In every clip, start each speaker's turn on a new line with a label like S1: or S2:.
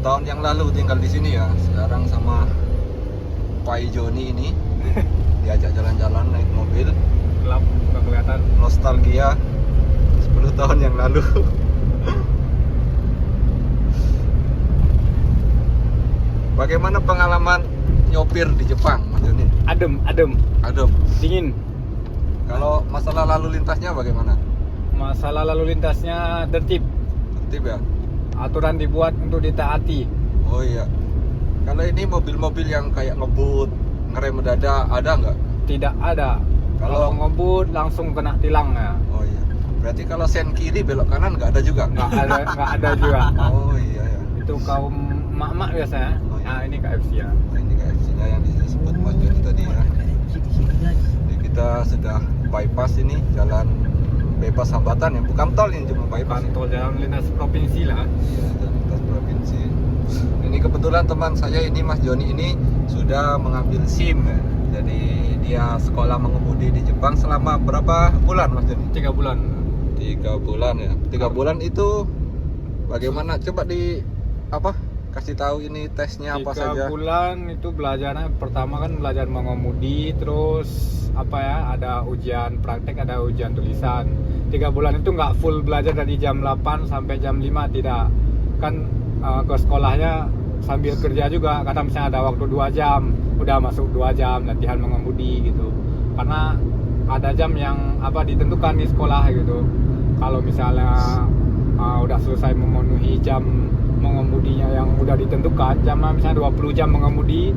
S1: tahun yang lalu tinggal di sini ya. Sekarang sama Pak Joni ini diajak jalan-jalan naik mobil.
S2: Gelap, nggak kelihatan.
S1: Nostalgia 10 tahun yang lalu. Bagaimana pengalaman nyopir di Jepang, Mas Joni?
S2: Adem,
S1: Adem.
S2: dingin.
S1: Kalau masalah lalu lintasnya bagaimana?
S2: Masalah lalu lintasnya tertib.
S1: Tertib ya?
S2: Aturan dibuat untuk ditaati.
S1: Oh iya. Kalau ini mobil-mobil yang kayak ngebut, ngerem mendadak, ada nggak?
S2: Tidak ada. Kalau ngebut langsung kena tilang ya.
S1: Oh iya. Berarti kalau sen kiri belok kanan nggak ada juga?
S2: Nggak ada juga.
S1: Oh iya ya.
S2: Itu kaum mak-mak biasanya.
S1: Oh, iya.
S2: Nah, ini KFC ya.
S1: Nah, ini KFC-nya yang disebut Mas Joni tadi ya. Jadi kita sudah bypass ini, jalan bebas hambatan ya, bukan tol ini, cuma bypass.
S2: Tol jalan lintas provinsi lah.
S1: Iya, jalan lintas provinsi. Ini kebetulan teman saya ini Mas Joni ini sudah mengambil SIM ya. Jadi dia sekolah mengemudi di Jepang selama berapa bulan Mas Joni?
S2: 3 bulan.
S1: 3 bulan ya. 3 bulan itu bagaimana? Coba di apa? Kasih tahu ini tesnya apa
S2: 3
S1: saja.
S2: bulan itu belajarnya pertama kan belajar mengemudi, terus apa ya, ada ujian praktek, ada ujian tulisan. 3 bulan itu nggak full belajar dari jam 8 sampai jam 5, tidak. Kan ke sekolahnya sambil kerja juga, kadang misalnya ada waktu 2 jam, udah masuk 2 jam latihan mengemudi gitu. Karena ada jam yang apa ditentukan di sekolah gitu. Kalau misalnya udah selesai memenuhi jam mengemudinya yang udah ditentukan, jam misalnya 20 jam mengemudi,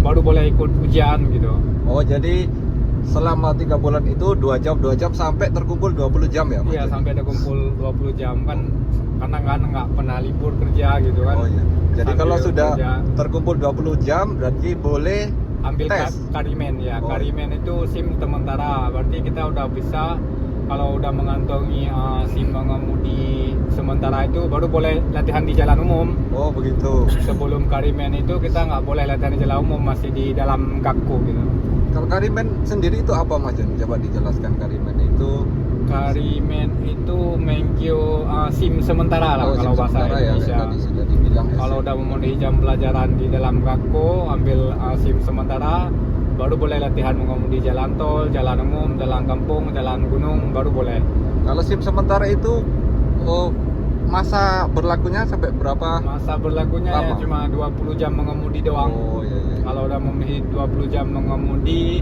S2: baru boleh ikut ujian gitu.
S1: Oh, jadi selama 3 bulan itu 2 jam sampai terkumpul 20 jam ya? Mas
S2: Iya,
S1: Joni?
S2: sampai ada kumpul 20 jam kan, karena kan nggak pernah libur kerja gitu kan.
S1: Oh iya. Jadi
S2: Sambil
S1: kalau sudah
S2: kerja,
S1: terkumpul 20 jam berarti boleh
S2: ambil
S1: tes.
S2: karimen ya.
S1: Oh.
S2: Karimen itu SIM sementara, berarti kita udah bisa, kalau udah mengantongi SIM mengemudi sementara itu baru boleh latihan di jalan umum.
S1: Oh begitu.
S2: Sebelum karimen itu kita nggak boleh latihan di jalan umum, masih di dalam gakko gitu.
S1: Kalau karimen sendiri itu apa Mas Joni? Coba dijelaskan karimen itu.
S2: Karimen itu menkyo SIM sementara lah,
S1: Oh,
S2: kalau
S1: SIM
S2: bahasa
S1: sementara ya,
S2: Indonesia.
S1: kayak tadi sudah dibilang ya,
S2: Kalau
S1: SIM.
S2: udah memenuhi jam pelajaran di dalam gakko, ambil SIM sementara, baru boleh latihan mengemudi jalan tol, jalan umum, jalan kampung, jalan gunung, baru boleh.
S1: Kalau SIM sementara itu masa berlakunya sampai berapa?
S2: Masa berlakunya ya
S1: Lama?
S2: cuma 20 jam mengemudi doang.
S1: Oh iya iya.
S2: Kalau udah memenuhi 20 jam mengemudi,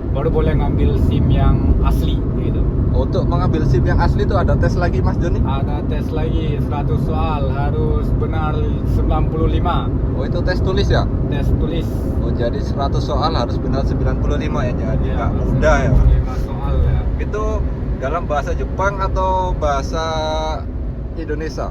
S2: baru boleh ngambil SIM yang asli gitu.
S1: Untuk mengambil SIM yang asli itu ada tes lagi Mas Joni?
S2: Ada tes lagi 100 soal, harus benar 95.
S1: Oh itu tes tulis ya?
S2: Tes tulis.
S1: Oh jadi 100 soal harus benar 95 ya, jadi
S2: Ya,
S1: nggak mudah ya?
S2: 5 soal ya.
S1: Itu dalam bahasa Jepang atau bahasa Indonesia?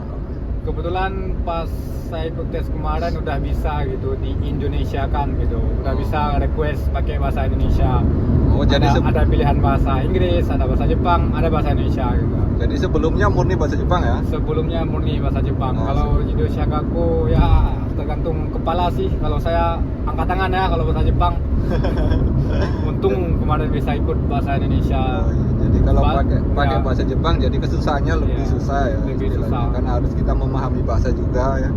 S2: Kebetulan pas saya ikut tes kemarin udah bisa gitu di Indonesia kan gitu, udah
S1: Oh.
S2: bisa request pakai bahasa Indonesia.
S1: Oh jadi
S2: ada pilihan bahasa Inggris, ada bahasa Jepang, ada bahasa Indonesia gitu.
S1: jadi sebelumnya murni bahasa Jepang ya?
S2: Sebelumnya murni bahasa Jepang.
S1: Oh,
S2: Kalau Indonesia Gakko ya tergantung kepala sih. Kalau saya angkat tangan ya kalau bahasa Jepang. Untung kemarin bisa ikut bahasa Indonesia.
S1: Oh, iya. Jadi kalau
S2: Ba-
S1: pakai
S2: ya.
S1: bahasa Jepang jadi kesusahannya lebih
S2: Iya,
S1: susah ya.
S2: lebih
S1: istilahnya.
S2: susah.
S1: Karena harus kita memahami bahasa juga ya.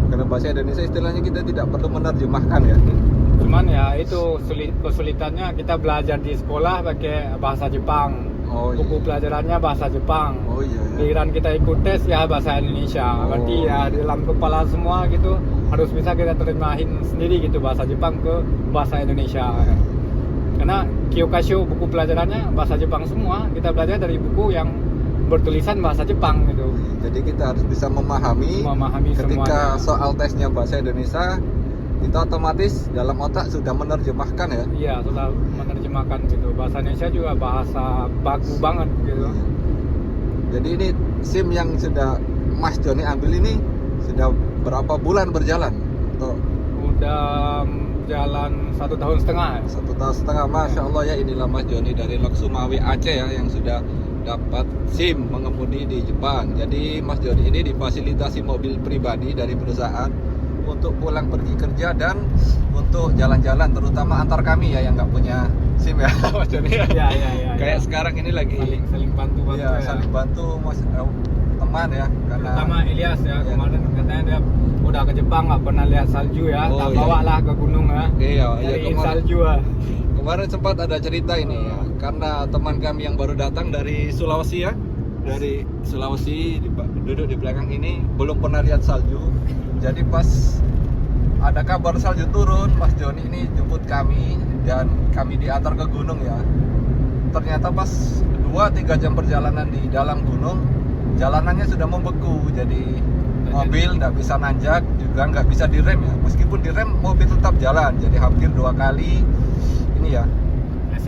S1: Karena bahasa Indonesia istilahnya kita tidak perlu menerjemahkan ya.
S2: Cuman ya itu kesulitannya, kita belajar di sekolah pakai bahasa Jepang.
S1: Oh
S2: Buku
S1: iya.
S2: pelajarannya bahasa Jepang.
S1: Oh iya. iya.
S2: Giliran kita ikut tes ya bahasa Indonesia.
S1: Oh.
S2: Berarti ya di dalam kepala semua gitu harus bisa kita terjemahin sendiri gitu bahasa Jepang ke bahasa Indonesia. Karena Kyokasho buku pelajarannya bahasa Jepang semua. Kita belajar dari buku yang bertulisan bahasa Jepang gitu.
S1: Jadi kita harus bisa memahami ketika
S2: semuanya.
S1: soal tesnya bahasa Indonesia, kita otomatis dalam otak sudah menerjemahkan ya.
S2: Iya, sudah menerjemahkan gitu. Bahasa Indonesia juga bahasa baku banget gitu.
S1: Jadi ini SIM yang sudah Mas Joni ambil ini sudah berapa bulan berjalan? Atau
S2: Udah jalan 1,5 tahun ya.
S1: 1,5 tahun, Masya Allah ya. Inilah Mas Joni dari Lok Sumawi Aceh ya, yang sudah dapat SIM mengemudi di Jepang. Jadi Mas Joni ini difasilitasi mobil pribadi dari perusahaan untuk pulang pergi kerja dan untuk jalan-jalan, terutama antar kami ya yang nggak punya SIM ya Mas Joni ya.
S2: Iya.
S1: Kayak sekarang ini lagi
S2: saling bantu
S1: ya,
S2: ya.
S1: saling bantu Mas teman ya, karena
S2: Terutama Ilyas ya,
S1: Iya.
S2: kemarin katanya dia udah ke Jepang nggak pernah lihat salju ya,
S1: Oh,
S2: tak
S1: iya.
S2: bawa lah ke gunung ya.
S1: iya
S2: Nyariin
S1: kemarin,
S2: salju ya.
S1: kemarin sempat ada cerita ini ya, karena teman kami yang baru datang dari Sulawesi ya, dari Sulawesi duduk di belakang ini belum pernah lihat salju. Jadi pas ada kabar salju turun, Mas Joni ini jemput kami dan kami diantar ke gunung ya. Ternyata pas 2-3 jam perjalanan di dalam gunung, jalanannya sudah membeku, jadi mobil nggak bisa nanjak, juga nggak bisa direm ya. Meskipun direm, mobil tetap jalan. Jadi hampir 2 kali ini ya,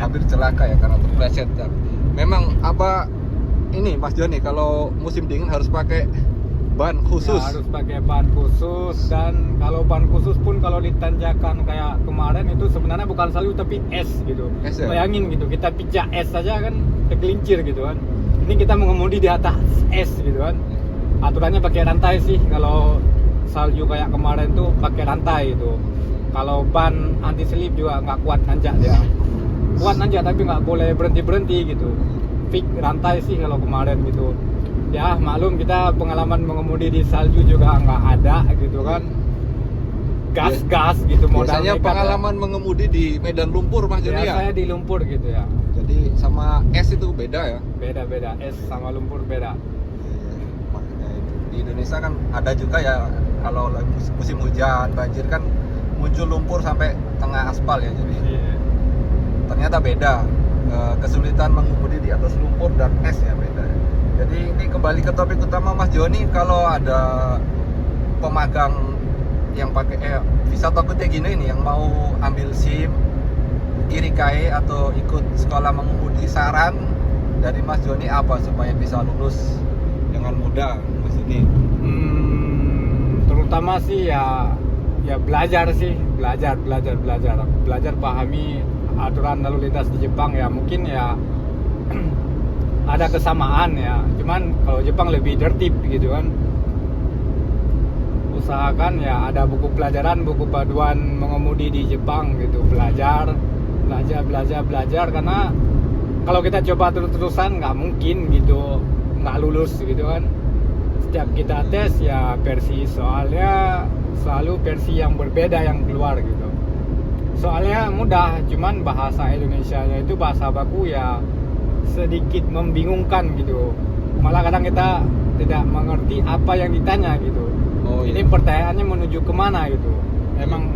S1: hampir celaka ya karena terpleset. Memang apa ini Mas Joni, kalau musim dingin harus pakai ban khusus.
S2: Ya, harus pakai ban khusus, dan kalau ban khusus pun kalau ditanjakan kayak kemarin itu sebenarnya bukan salju tapi es gitu.
S1: Es ya?
S2: Bayangin gitu, kita pijak es saja kan tergelincir gitu kan. Ini kita mengemudi di atas es gitu kan. Aturannya pakai rantai sih, kalau salju kayak kemarin tuh pakai rantai itu. Kalau ban anti slip juga nggak kuat nanjak dia. Kuat nanjak tapi nggak boleh berhenti gitu. Fix rantai sih kalau kemarin gitu. Ya maklum, kita pengalaman mengemudi di salju juga nggak ada gitu kan. Gas gitu modal
S1: Biasanya
S2: nekat,
S1: pengalaman mengemudi di medan lumpur Mas
S2: ya.
S1: Joni ya.
S2: Saya di lumpur gitu ya.
S1: Jadi sama es itu beda ya.
S2: Beda es sama lumpur beda.
S1: Makanya itu. Di Indonesia kan ada juga ya, kalau musim hujan banjir kan muncul lumpur sampai tengah aspal ya. Jadi
S2: Iya.
S1: ternyata beda. Kesulitan mengemudi di atas lumpur dan es ya beda. Jadi ini kembali ke topik utama Mas Joni, kalau ada pemagang yang pakai visa takutnya gini nih, yang mau ambil SIM, irikai atau ikut sekolah mengemudi, saran dari Mas Joni apa supaya bisa lulus dengan mudah Mas ini?
S2: Terutama sih ya belajar sih, belajar pahami aturan lalu lintas di Jepang ya. Mungkin ya ada kesamaan ya, cuman kalau Jepang lebih tertib gitu kan. Usahakan ya ada buku pelajaran, buku panduan mengemudi di Jepang gitu. Belajar karena kalau kita coba terus-terusan nggak mungkin gitu, nggak lulus gitu kan. Setiap kita tes ya versi soalnya selalu versi yang berbeda yang keluar gitu. Soalnya mudah, cuman bahasa Indonesianya itu bahasa baku ya sedikit membingungkan gitu. Malah kadang kita tidak mengerti apa yang ditanya gitu.
S1: Oh,
S2: Ini
S1: iya.
S2: pertanyaannya menuju kemana gitu. Emang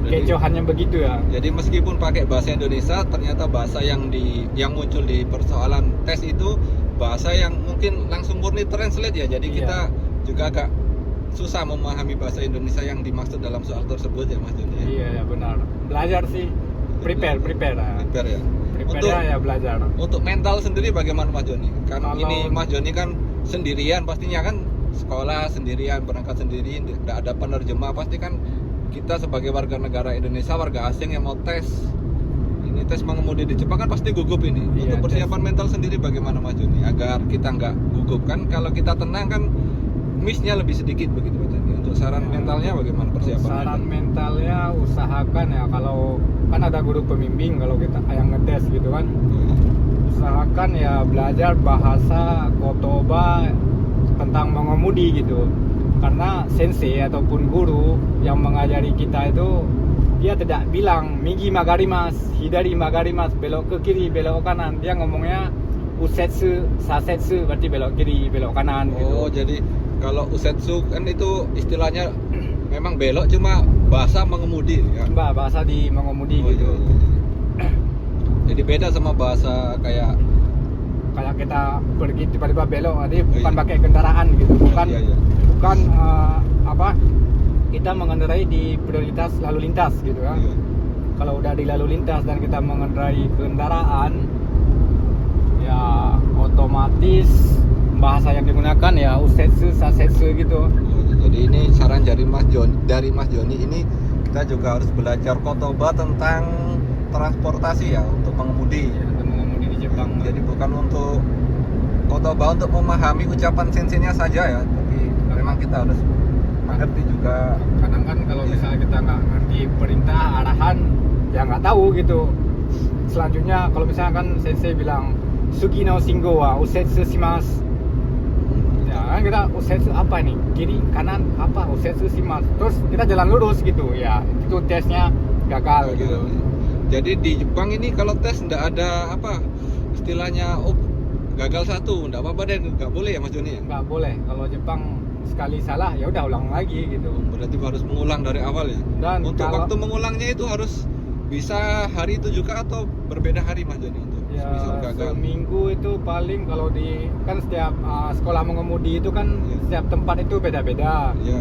S1: Jadi-
S2: kecohannya begitu ya.
S1: Jadi meskipun pakai bahasa Indonesia, ternyata bahasa yang muncul di persoalan tes itu bahasa yang mungkin langsung murni translate ya. Jadi
S2: Iya.
S1: kita juga agak susah memahami bahasa Indonesia yang dimaksud dalam soal tersebut ya Mas Joni.
S2: Iya ya benar. Belajar sih. Prepare ya.
S1: Prepare ya.
S2: Prepare ya belajar.
S1: Untuk mental sendiri bagaimana Mas Joni? Kan
S2: Kalau-
S1: ini Mas Joni kan sendirian pastinya kan, sekolah sendirian, berangkat sendiri, tidak ada penerjemah. Pasti kan kita sebagai warga negara Indonesia, warga asing yang mau tes ini, tes mengemudi di Jepang kan pasti gugup ini.
S2: Iya,
S1: Untuk persiapan
S2: tes.
S1: mental sendiri bagaimana Mas Joni agar kita nggak gugup? Kan kalau kita tenang kan miss-nya lebih sedikit begitu Mas Joni. Untuk saran
S2: Ya.
S1: mentalnya bagaimana persiapan?
S2: Saran mentalnya usahakan ya, kalau kan ada guru pembimbing kalau kita yang ngetes gitu kan. Usahakan ya belajar bahasa kotoba tentang mengemudi gitu. Karena sensei ataupun guru yang mengajari kita itu dia tidak bilang migi magarimas, hidari magarimas, belok ke kiri, belok ke kanan. Dia ngomongnya usetsu, sasetsu, berarti belok kiri, belok kanan gitu.
S1: Oh, jadi kalau usetsu kan itu istilahnya memang belok, cuma bahasa mengemudi ya.
S2: Mbak, bahasa di mengemudi
S1: Oh,
S2: gitu.
S1: iya. Jadi beda sama bahasa kayak
S2: Kayak kita pergi tiba-tiba belok, jadi
S1: Oh,
S2: bukan
S1: iya.
S2: pakai kendaraan gitu, bukan
S1: Iya, iya.
S2: bukan kita mengendarai di prioritas lalu lintas gitu kan.
S1: Iya.
S2: Kalau udah di lalu lintas dan kita mengendarai kendaraan, ya otomatis bahasa yang digunakan ya usetsu, sasetsu gitu.
S1: Oh, jadi ini saran dari Mas Joni ini, kita juga harus belajar kotoba tentang transportasi ya, untuk mengemudi.
S2: Ya, untuk mengemudi di Jepang.
S1: Jadi bukan untuk kotoba untuk memahami ucapan senseinya saja ya, tapi memang kita harus mengerti juga.
S2: Kadang kan kalau
S1: Iya.
S2: misalnya kita nggak ngerti perintah arahan, ya nggak tahu gitu. Selanjutnya kalau misalnya kan sensei bilang sugi no shingo wa usetsu shimasu, ya kan kan kita Usetsu apa nih, kiri kanan apa Usetsu Shimazu, terus kita jalan lurus gitu ya, itu tesnya gagal gitu.
S1: Jadi di Jepang ini kalau tes nggak ada apa istilahnya, oh gagal satu, nggak apa-apa deh, nggak boleh ya Mas Joni ya?
S2: Nggak boleh, kalau Jepang sekali salah ya udah ulang lagi gitu.
S1: Berarti harus mengulang dari awal ya.
S2: Dan
S1: Untuk
S2: kalau-
S1: waktu mengulangnya itu harus bisa hari itu juga atau berbeda hari Mas Joni untuk
S2: Ya,
S1: misal gagal?
S2: seminggu itu paling kalau di kan setiap sekolah mengemudi itu kan
S1: Iya.
S2: setiap tempat itu beda-beda.
S1: Ya.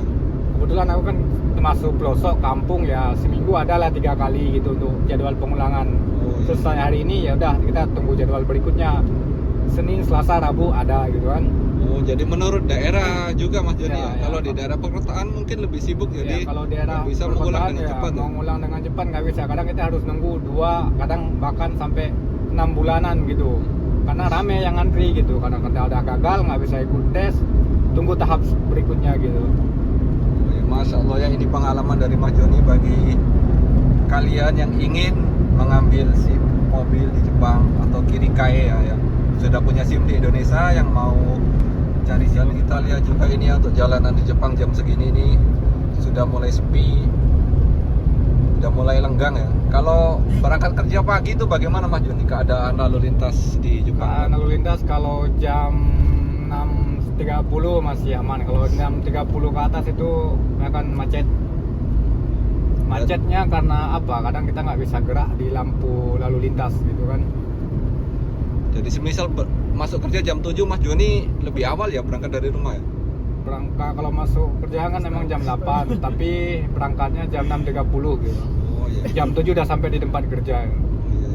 S2: Kebetulan aku kan termasuk pelosok kampung ya, seminggu adalah 3 kali gitu untuk jadwal pengulangan.
S1: Oh, iya.
S2: Selesai hari ini ya udah kita tunggu jadwal berikutnya. Senin, Selasa, Rabu ada gitu kan.
S1: Oh, jadi menurut daerah juga Mas Joni
S2: Ya,
S1: ya.
S2: ya.
S1: Kalau di daerah perkotaan mungkin lebih sibuk jadi
S2: Ya, kalau daerah
S1: nggak bisa mengulang
S2: perkotaan
S1: dengan
S2: ya,
S1: cepat. Ya?
S2: mau ngulang dengan cepat nggak bisa. Kadang kita harus nunggu 2, kadang bahkan sampai 6 bulanan gitu. Karena rame yang ngantri gitu. Kadang kita udah gagal nggak bisa ikut tes, tunggu tahap berikutnya gitu.
S1: Oh, ya, Masya Allah ya, ini pengalaman dari Mas Joni bagi kalian yang ingin mengambil SIM mobil di Jepang atau Kirikae ya, yang sudah punya SIM di Indonesia, yang mau cari SIM di Italia juga ini ya, untuk jalanan di Jepang jam segini ini sudah mulai sepi, sudah mulai lenggang ya. Kalau berangkat kerja pagi itu bagaimana Mas Joni keadaan lalu lintas di Jepang?
S2: Lalu lintas kalau jam 6.30 masih aman. Kalau 6.30 ke atas itu akan macet. Macetnya karena apa? Kadang kita nggak bisa gerak di lampu lalu lintas gitu kan.
S1: Jadi semisal masuk kerja jam 7 Mas Joni lebih awal ya berangkat dari rumah ya?
S2: Berangkat kalau masuk kerja kan emang jam 8, tapi berangkatnya jam 6.30 gitu.
S1: Oh iya.
S2: Jam 7 udah sampai di tempat kerja.
S1: Iya, iya.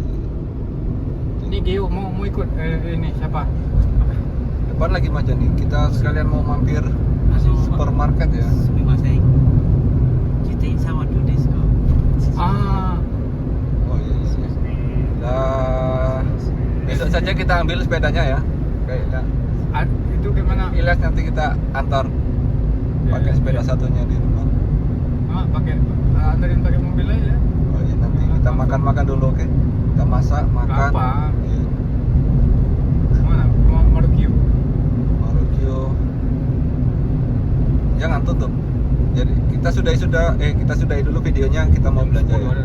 S2: Ini Gio mau ikut ini siapa?
S1: Depan lagi Mas Joni, kita sekalian mau mampir supermarket ya.
S3: すみません。自転車はどうですか？
S2: Ah,
S1: Oh iya, iya. Nah, besok saja kita ambil sepedanya ya. Kayaknya
S2: itu gimana?
S1: Iles nanti kita antar pakai sepeda satunya di rumah.
S2: Pakai anterin pakai mobil aja.
S1: Oh iya, nanti kita makan-makan dulu, oke? Kita masak, makan.
S2: Apa?
S1: Iya.
S2: Mana? Marukyu.
S1: Marukyo. Jangan tutup. Jadi kita sudahi dulu videonya, kita mau belanja ya.